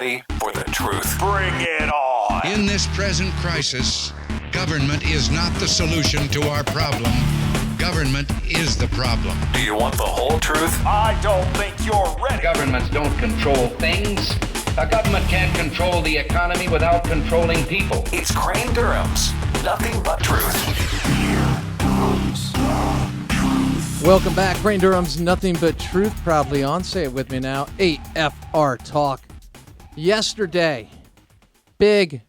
ready for the truth? Bring it on! In this present crisis, government is not the solution to our problem. Government is the problem. Do you want the whole truth? I don't think you're ready. Governments don't control things. A government can't control the economy without controlling people. It's Crane Durham's Nothing But Truth. Welcome back. Crane Durham's Nothing But Truth, proudly on. Say it with me now. 8FR Talk. Yesterday, big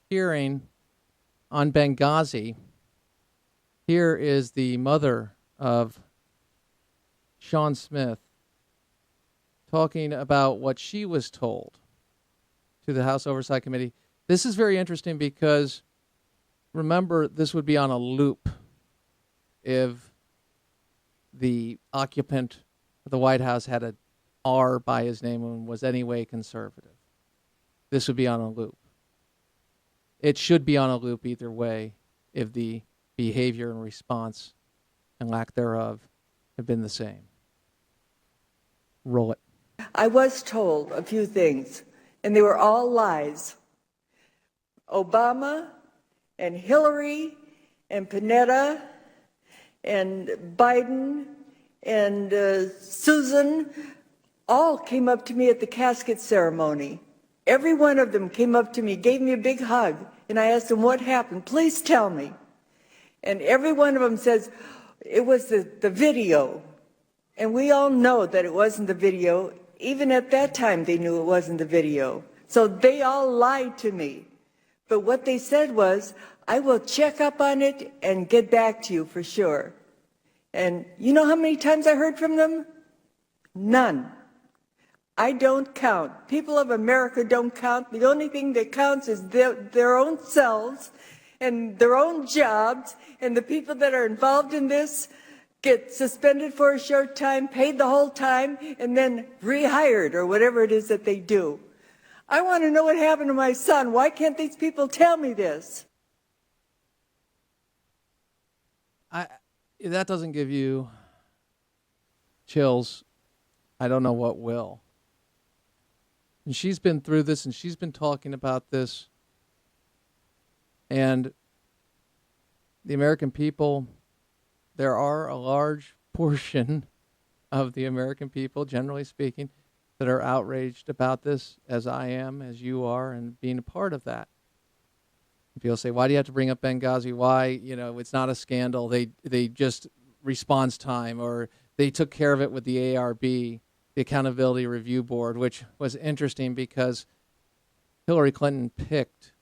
hearing on Benghazi. Here is the mother of Sean Smith talking about what she was told to the House Oversight Committee. This is very interesting because, remember, this would be on a loop if the occupant of the White House had an R by his name and was anyway conservative. This would be on a loop. It should be on a loop either way if the behavior and response and lack thereof have been the same. Roll it. I was told a few things, and they were all lies. Obama and Hillary and Panetta and Biden and Susan all came up to me at the casket ceremony. Every one of them came up to me, gave me a big hug, and I asked them, what happened? Please tell me. And every one of them says, it was the video. And we all know that it wasn't the video. Even at that time, they knew it wasn't the video. So they all lied to me. But what they said was, I will check up on it and get back to you for sure. And you know how many times I heard from them? None. I don't count. People of America don't count. The only thing that counts is their own selves and their own jobs, and the people that are involved in this get suspended for a short time, paid the whole time, and then rehired or whatever it is that they do. I want to know what happened to my son. Why can't these people tell me this? If that doesn't give you chills, I don't know what will. And she's been through this, and she's been talking about this. And the American people, there are a large portion of the American people, generally speaking, that are outraged about this, as I am, as you are, and being a part of that. People say, why do you have to bring up Benghazi? Why, it's not a scandal. They just response time, or they took care of it with the ARB, the Accountability Review Board, which was interesting because Hillary Clinton picked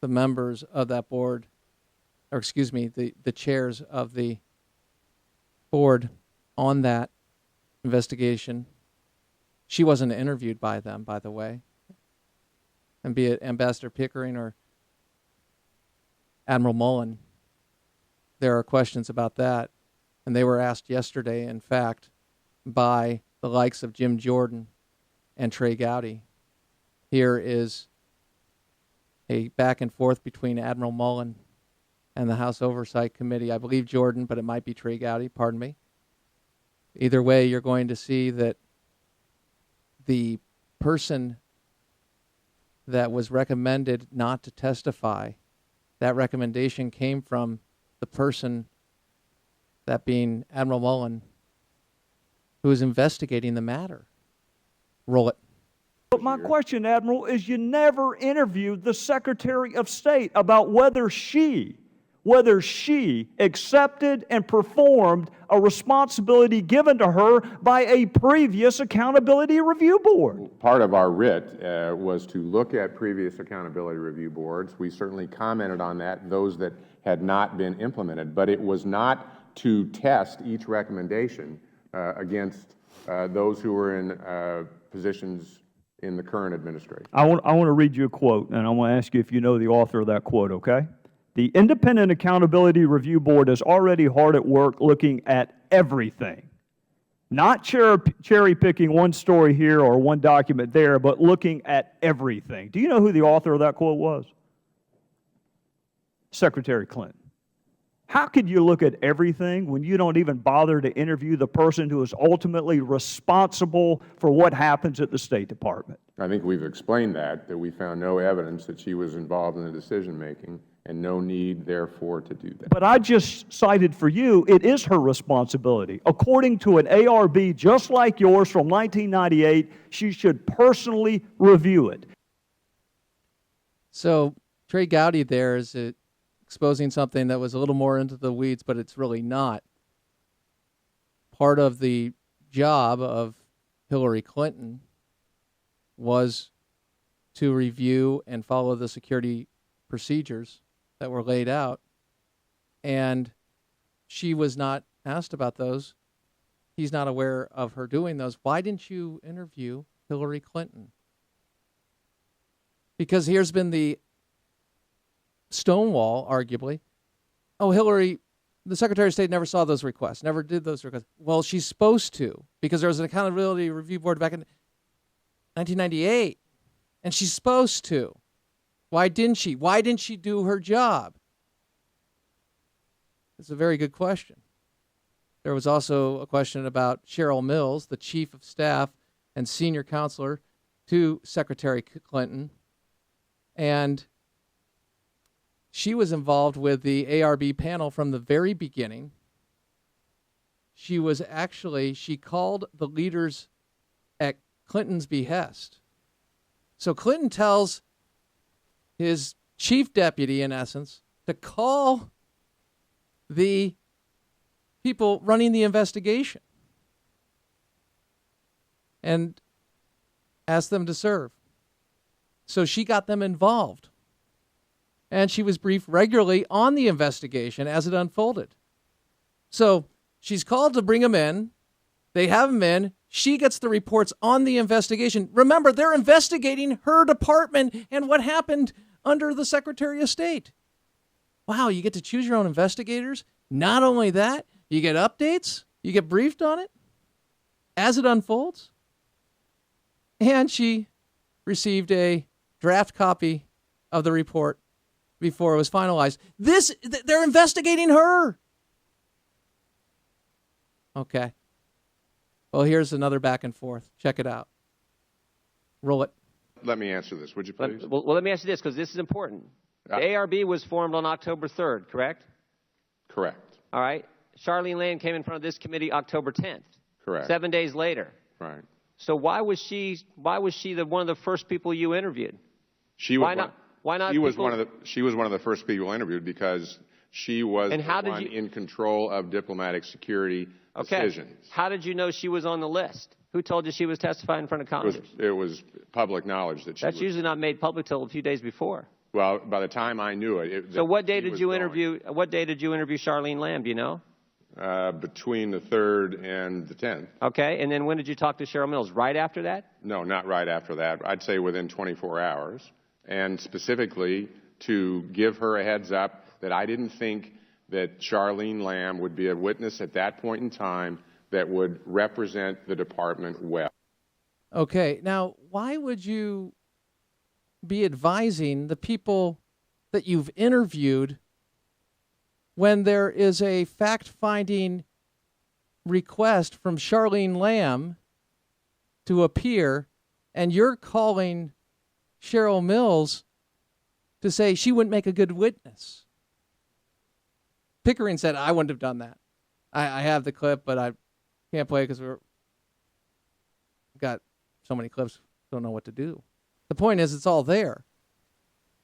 the members of that board, or excuse me, the chairs of the board on that investigation. She wasn't interviewed by them, by the way. And be it Ambassador Pickering or Admiral Mullen, there are questions about that. And they were asked yesterday, in fact, by the likes of Jim Jordan and Trey Gowdy. Here is a back and forth between Admiral Mullen and the House Oversight Committee. I believe Jordan, but it might be Trey Gowdy, pardon me. Either way, you're going to see that the person that was recommended not to testify, that recommendation came from the person, that being Admiral Mullen, who is investigating the matter. Roll it. But my question, Admiral, is you never interviewed the Secretary of State about whether she accepted and performed a responsibility given to her by a previous Accountability Review Board. Part of our writ was to look at previous Accountability Review Boards. We certainly commented on that, those that had not been implemented, but it was not to test each recommendation against those who were in positions in the current administration. I want to read you a quote, and I want to ask you if you know the author of that quote, okay? The Independent Accountability Review Board is already hard at work looking at everything. Not cherry-picking one story here or one document there, but looking at everything. Do you know who the author of that quote was? Secretary Clinton. How could you look at everything when you don't even bother to interview the person who is ultimately responsible for what happens at the State Department? I think we've explained that we found no evidence that she was involved in the decision-making and no need, therefore, to do that. But I just cited for you, it is her responsibility. According to an ARB just like yours from 1998, she should personally review it. So Trey Gowdy there is exposing something that was a little more into the weeds, but it's really not. Part of the job of Hillary Clinton was to review and follow the security procedures that were laid out, and she was not asked about those. He's not aware of her doing those. Why didn't you interview Hillary Clinton? Because here's been the stonewall, arguably. Oh, Hillary, the Secretary of State never saw those requests, never did those requests. Well, she's supposed to, because there was an accountability review board back in 1998, and she's supposed to. Why didn't she? Why didn't she do her job? It's a very good question. There was also a question about Cheryl Mills, the chief of staff and senior counselor to Secretary Clinton, and she was involved with the ARB panel from the very beginning. She called the leaders at Clinton's behest. So Clinton tells his chief deputy, in essence, to call the people running the investigation and ask them to serve. So she got them involved. And she was briefed regularly on the investigation as it unfolded. So she's called to bring them in. They have them in. She gets the reports on the investigation. Remember, they're investigating her department and what happened under the Secretary of State. Wow, you get to choose your own investigators. Not only that, you get updates. You get briefed on it as it unfolds. And she received a draft copy of the report before it was finalized. They're investigating her. Okay. Well, here's another back and forth. Check it out. Roll it. Let me answer this, would you please? Well, let me ask you this, because this is important. The ARB was formed on October 3rd, correct? Correct. All right. Charlene Lamb came in front of this committee October 10th. Correct. 7 days later. Right. So why was she one of the first people you interviewed? She was Why not? She was one of the first people interviewed because she was the one in control of diplomatic security decisions. How did you know she was on the list? Who told you she was testifying in front of Congress? It was public knowledge that she was. That's usually not made public till a few days before. Well, by the time I knew it. So what day did you interview? What day did you interview Charlene Lamb? Do you know? Between the 3rd and the 10th. Okay, and then when did you talk to Cheryl Mills? Right after that? No, not right after that. I'd say within 24 hours. And specifically to give her a heads up that I didn't think that Charlene Lamb would be a witness at that point in time that would represent the department well. Okay, now why would you be advising the people that you've interviewed when there is a fact-finding request from Charlene Lamb to appear, and you're calling Cheryl Mills to say she wouldn't make a good witness? Pickering said, I wouldn't have done that. I have the clip, but I can't play it because we've got so many clips, don't know what to do. The point is, it's all there.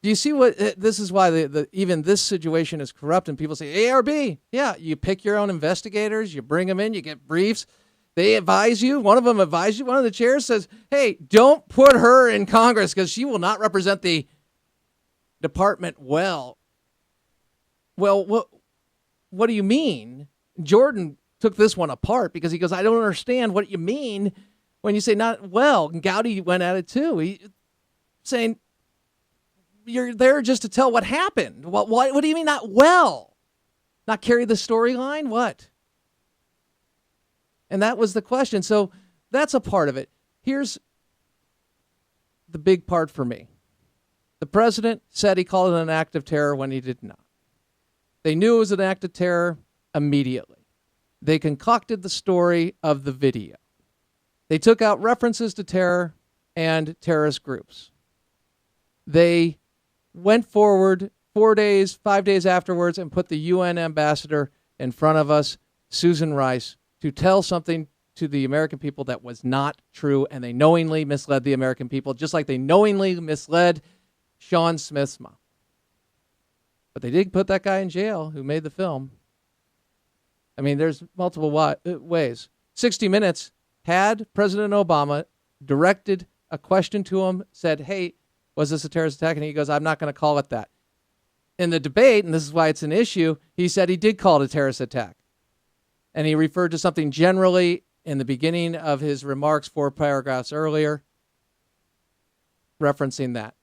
Do you see what, this is why even this situation is corrupt, and people say, ARB, yeah, you pick your own investigators, you bring them in, you get briefs, they advise you, one of them advises you, one of the chairs says, hey, don't put her in Congress because she will not represent the department well. Well, what do you mean? Jordan took this one apart because he goes, I don't understand what you mean when you say not well. And Gowdy went at it too. He saying, you're there just to tell what happened. What do you mean not well? Not carry the storyline? What? And that was the question. So that's a part of it. Here's the big part for me. The president said he called it an act of terror when he did not. They knew it was an act of terror immediately. They concocted the story of the video. They took out references to terror and terrorist groups. They went forward 4 days, 5 days afterwards and put the UN ambassador in front of us, Susan Rice, to tell something to the American people that was not true, and they knowingly misled the American people, just like they knowingly misled Sean Smith's mom. But they did put that guy in jail who made the film. I mean, there's multiple ways. 60 Minutes had President Obama directed a question to him, said, hey, was this a terrorist attack? And he goes, I'm not going to call it that. In the debate, and this is why it's an issue, he said he did call it a terrorist attack. And he referred to something generally in the beginning of his remarks 4 paragraphs earlier, referencing that.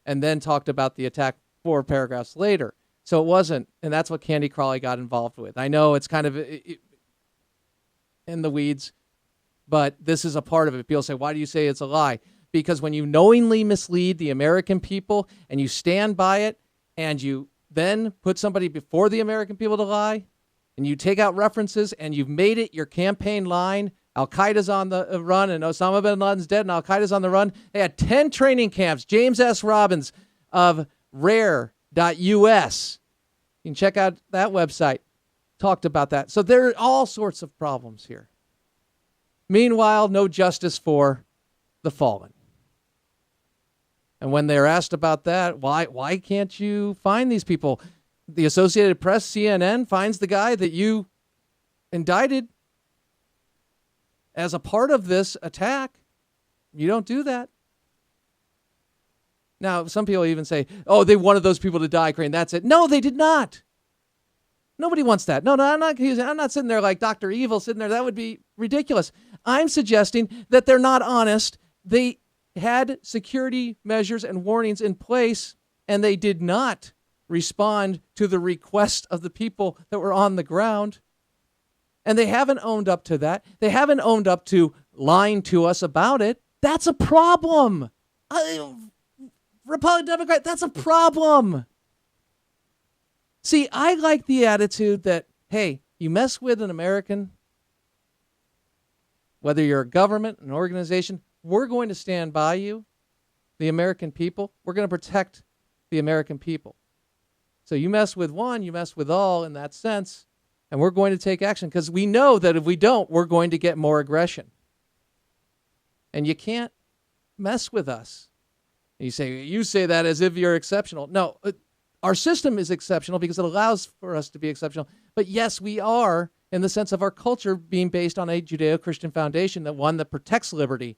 And then talked about the attack 4 paragraphs later. So it wasn't, and that's what Candy Crawley got involved with. I know it's kind of in the weeds, but this is a part of it. People say, why do you say it's a lie? Because when you knowingly mislead the American people and you stand by it and you then put somebody before the American people to lie and you take out references and you've made it your campaign line, Al-Qaeda's on the run and Osama bin Laden's dead and Al-Qaeda's on the run. They had 10 training camps. James S. Robbins of rare.us. You can check out that website. Talked about that. So there are all sorts of problems here. Meanwhile, no justice for the fallen. And when they're asked about that, why can't you find these people? The Associated Press, CNN, finds the guy that you indicted as a part of this attack. You don't do that. Now, some people even say, oh, they wanted those people to die, Crane. That's it. No, they did not. Nobody wants that. No, I'm not sitting there like Dr. Evil sitting there. That would be ridiculous. I'm suggesting that they're not honest. They had security measures and warnings in place, and they did not respond to the request of the people that were on the ground. And they haven't owned up to that. They haven't owned up to lying to us about it. That's a problem. Republican, Democrat, that's a problem. See, I like the attitude that, hey, you mess with an American, whether you're a government, an organization, we're going to stand by you, the American people. We're going to protect the American people. So you mess with one, you mess with all in that sense, and we're going to take action because we know that if we don't, we're going to get more aggression. And you can't mess with us. You say that as if you're exceptional. No, our system is exceptional because it allows for us to be exceptional. But yes, we are in the sense of our culture being based on a Judeo-Christian foundation, that one that protects liberty,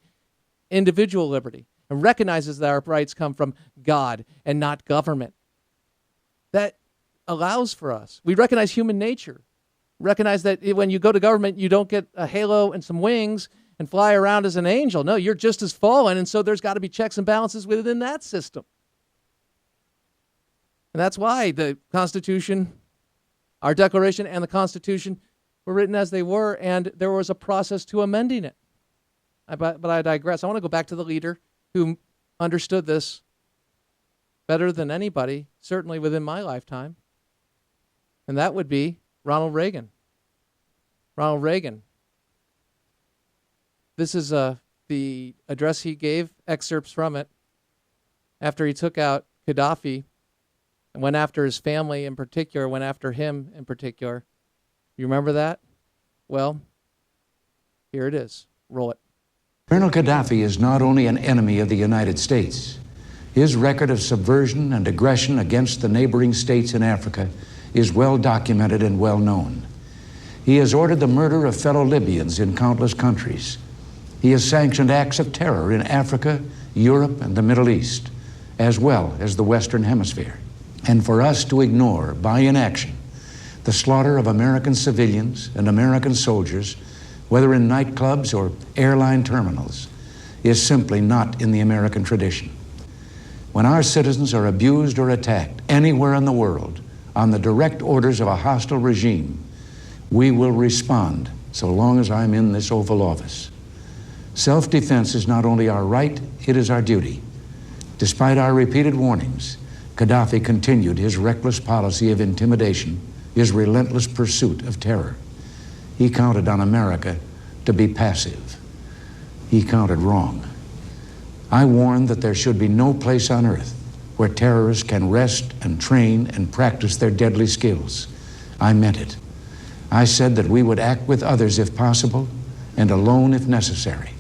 individual liberty, and recognizes that our rights come from God and not government. That allows for us. We recognize human nature. Recognize that when you go to government, you don't get a halo and some wings and fly around as an angel. No, you're just as fallen, and so there's got to be checks and balances within that system. And that's why the Constitution, our Declaration and the Constitution were written as they were, and there was a process to amending it. But I digress. I want to go back to the leader who understood this better than anybody, certainly within my lifetime, and that would be Ronald Reagan. Ronald Reagan. This is the address he gave, excerpts from it, after he took out Gaddafi and went after his family in particular, went after him in particular. You remember that? Well, here it is. Roll it. Colonel Gaddafi is not only an enemy of the United States. His record of subversion and aggression against the neighboring states in Africa is well documented and well known. He has ordered the murder of fellow Libyans in countless countries. He has sanctioned acts of terror in Africa, Europe, and the Middle East, as well as the Western Hemisphere. And for us to ignore, by inaction, the slaughter of American civilians and American soldiers, whether in nightclubs or airline terminals, is simply not in the American tradition. When our citizens are abused or attacked anywhere in the world on the direct orders of a hostile regime, we will respond so long as I'm in this Oval Office. Self-defense is not only our right, it is our duty. Despite our repeated warnings, Gaddafi continued his reckless policy of intimidation, his relentless pursuit of terror. He counted on America to be passive. He counted wrong. I warned that there should be no place on earth where terrorists can rest and train and practice their deadly skills. I meant it. I said that we would act with others if possible and alone if necessary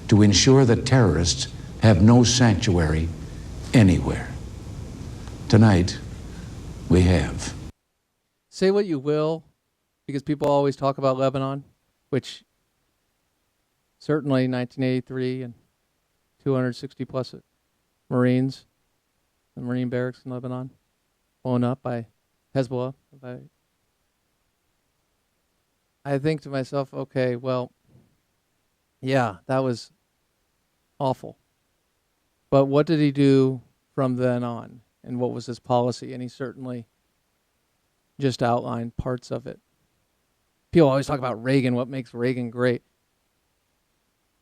to ensure that terrorists have no sanctuary anywhere. Tonight, we have. Say what you will, because people always talk about Lebanon, which certainly 1983 and 260 plus Marines, the Marine barracks in Lebanon, blown up by Hezbollah. I think to myself, okay, well, yeah, that was awful. But what did he do from then on? And what was his policy? And he certainly just outlined parts of it. People always talk about Reagan, what makes Reagan great.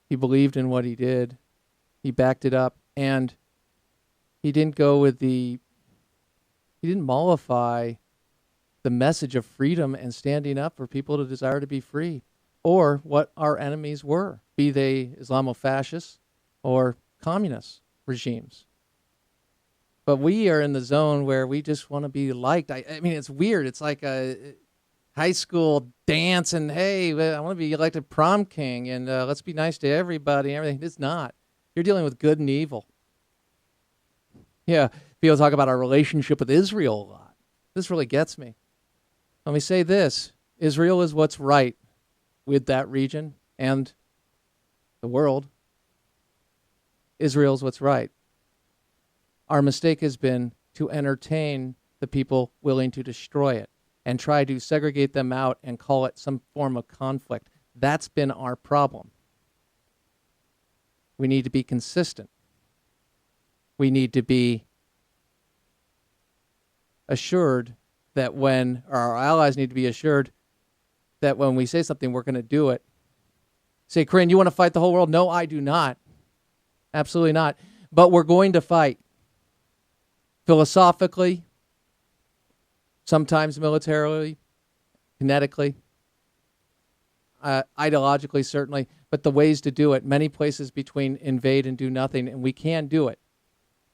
He believed in what he did. He backed it up. And he didn't he didn't mollify the message of freedom and standing up for people to desire to be free, or what our enemies were, be they Islamofascists or communist regimes. But we are in the zone where we just want to be liked. I mean, it's weird. It's like a high school dance and, hey, I want to be elected prom king and let's be nice to everybody and everything. It's not. You're dealing with good and evil. Yeah, people talk about our relationship with Israel a lot. This really gets me. Let me say this. Israel is what's right with that region and the world. Israel is what's right. Our mistake has been to entertain the people willing to destroy it and try to segregate them out and call it some form of conflict. That's been our problem. We need to be consistent. We need to be assured that when our allies need to be assured that when we say something, we're going to do it. Say, Corinne, you want to fight the whole world? No, I do not. Absolutely not. But we're going to fight. Philosophically, sometimes militarily, kinetically, ideologically, certainly, but the ways to do it, many places between invade and do nothing, and we can do it.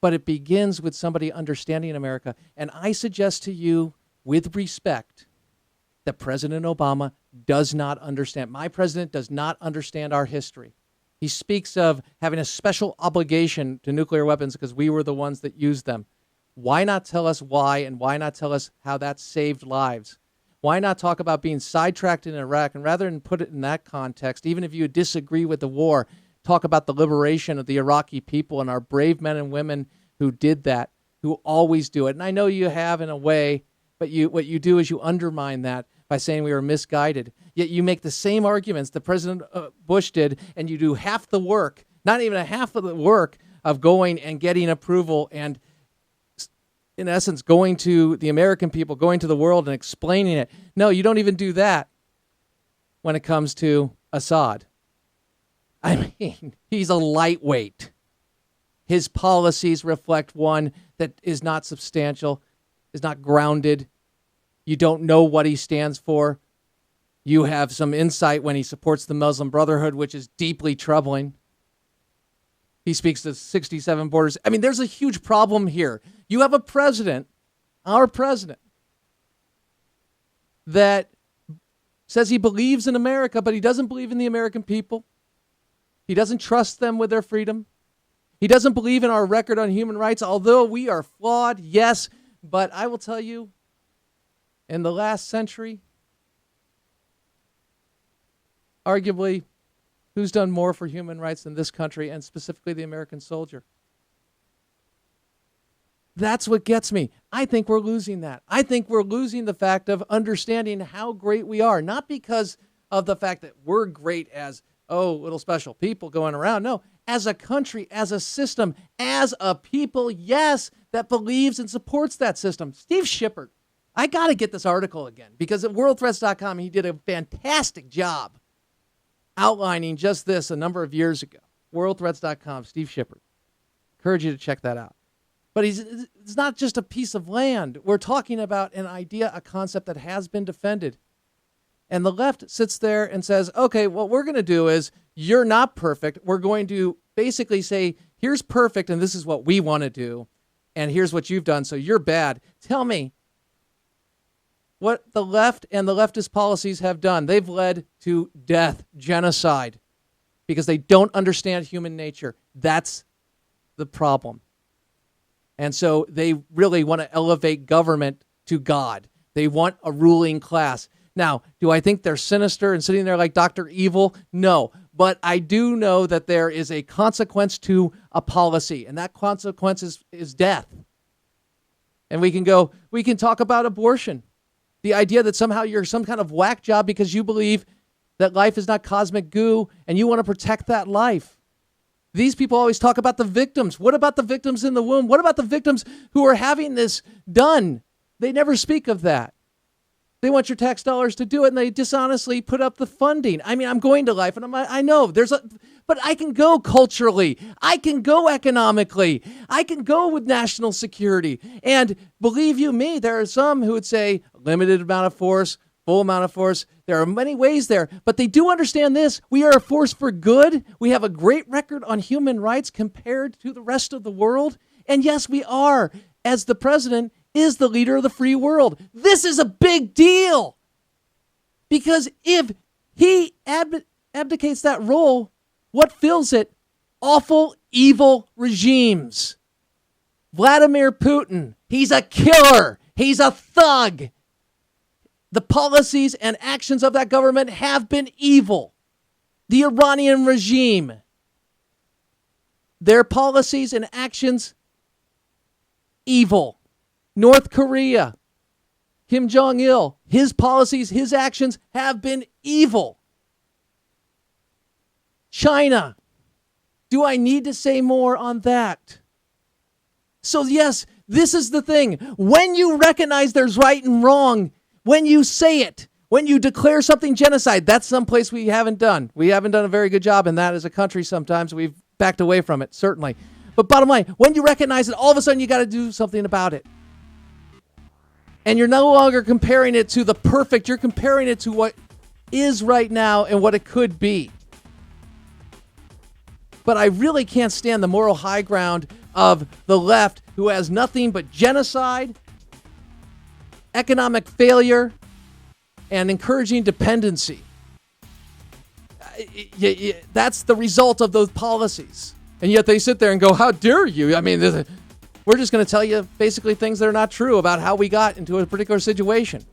But it begins with somebody understanding America. And I suggest to you, with respect, that President Obama does not understand. My president does not understand our history. He speaks of having a special obligation to nuclear weapons because we were the ones that used them. Why not tell us why, and why not tell us how that saved lives? Why not talk about being sidetracked in Iraq, and rather than put it in that context, even if you disagree with the war, talk about the liberation of the Iraqi people and our brave men and women who did that, who always do it. And I know you have in a way, but what you do is you undermine that by saying we were misguided. Yet you make the same arguments that President Bush did, and you do half the work, not even a half of the work of going and getting approval and, in essence, going to the American people, going to the world and explaining it. No, you don't even do that when it comes to Assad. I mean, he's a lightweight. His policies reflect one that is not substantial, is not grounded. You don't know what he stands for. You have some insight when he supports the Muslim Brotherhood, which is deeply troubling. He speaks to 67 borders. I mean, there's a huge problem here. You have a president, our president, that says he believes in America, but he doesn't believe in the American people. He doesn't trust them with their freedom. He doesn't believe in our record on human rights, although we are flawed, yes. But I will tell you, in the last century, arguably, who's done more for human rights than this country, and specifically the American soldier? That's what gets me. I think we're losing that. I think we're losing the fact of understanding how great we are, not because of the fact that we're great as, oh, little special people going around. No, as a country, as a system, as a people, yes, that believes and supports that system. Steve Shippert, I got to get this article again, because at worldthreats.com, he did a fantastic job outlining just this a number of years ago. Worldthreats.com, Steve Shippert. Encourage you to check that out. But it's not just a piece of land. We're talking about an idea, a concept that has been defended. And the left sits there and says, okay, what we're going to do is, you're not perfect. We're going to basically say, here's perfect, and this is what we want to do. And here's what you've done, so you're bad. Tell me what the left and the leftist policies have done. They've led to death, genocide, because they don't understand human nature. That's the problem. And so they really want to elevate government to God. They want a ruling class. Now, do I think they're sinister and sitting there like Dr. Evil? No. But I do know that there is a consequence to a policy, and that consequence is death. And we can talk about abortion. The idea that somehow you're some kind of whack job because you believe that life is not cosmic goo and you want to protect that life. These people always talk about the victims. What about the victims in the womb? What about the victims who are having this done? They never speak of that. They want your tax dollars to do it, and they dishonestly put up the funding. I mean, I'm going to life, and I know but I can go culturally. I can go economically. I can go with national security. And believe you me, there are some who would say limited amount of force, full amount of force. There are many ways there, but they do understand this. We are a force for good. We have a great record on human rights compared to the rest of the world. And yes, we are, as the president is the leader of the free world. This is a big deal. Because if he abdicates that role, what fills it? Awful, evil regimes. Vladimir Putin, he's a killer. He's a thug. The policies and actions of that government have been evil. The Iranian regime, their policies and actions, evil. North Korea, Kim Jong-il, his policies, his actions have been evil. China, do I need to say more on that? So yes, this is the thing. When you recognize there's right and wrong, when you say it, when you declare something genocide, that's someplace we haven't done. We haven't done a very good job in that as a country sometimes. We've backed away from it, certainly. But bottom line, when you recognize it, all of a sudden you got to do something about it. And you're no longer comparing it to the perfect. You're comparing it to what is right now and what it could be. But I really can't stand the moral high ground of the left, who has nothing but genocide, economic failure, and encouraging dependency. That's the result of those policies. And yet they sit there and go, how dare you? I mean, we're just going to tell you basically things that are not true about how we got into a particular situation.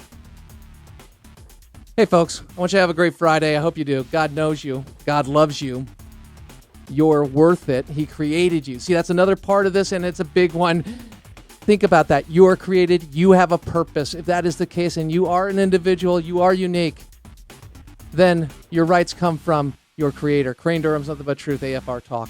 Hey, folks, I want you to have a great Friday. I hope you do. God knows you. God loves you. You're worth it. He created you. See, that's another part of this, and it's a big one. Think about that. You are created. You have a purpose. If that is the case, and you are an individual, you are unique, then your rights come from your creator. Crane Durham's Nothing But Truth, AFR Talk.